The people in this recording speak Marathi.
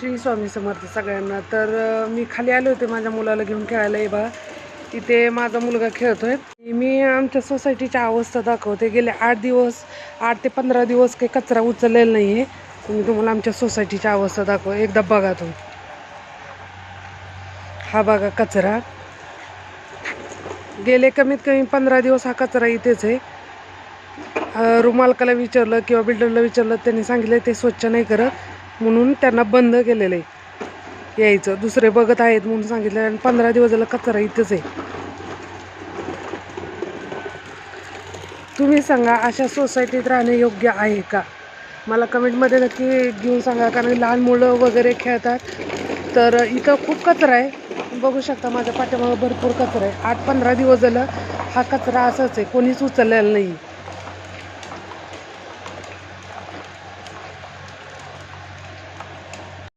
श्री स्वामी समर्थ सगळ्यांना. तर मी खाली आले होते माझ्या मुलाला घेऊन खेळायला. हे बघा इथे माझा मुलगा खेळतोय. मी आमच्या सोसायटीच्या अवस्था दाखवते. गेले 8 ते 15 दिवस काही कचरा उचललेला नाही आहे. मी तुम्हाला आमच्या सोसायटीच्या अवस्था दाखव. एकदा बघा तुम्ही. हा बघा कचरा. गेले कमीत कमी 15 दिवस हा कचरा इथेच आहे. रुमालकाला विचारलं किंवा बिल्डरला विचारलं, त्यांनी सांगितलं ते स्वच्छ नाही करत, म्हणून त्यांना बंद केलेलं आहे यायचं. दुसरे बघत आहेत म्हणून सांगितलं. आणि 15 दिवस झाला कचरा इथेच आहे. तुम्ही सांगा अशा सोसायटीत राहणे योग्य आहे का? मला कमेंटमध्ये नक्की घेऊन सांगा. कारण लहान मुलं वगैरे खेळतात. तर इथं खूप कचरा आहे. बघू शकता माझ्या पाठीमागे भरपूर कचरा आहे. 8-15 दिवस झालं हा कचरा असाच आहे, कोणीच उचललेला नाही.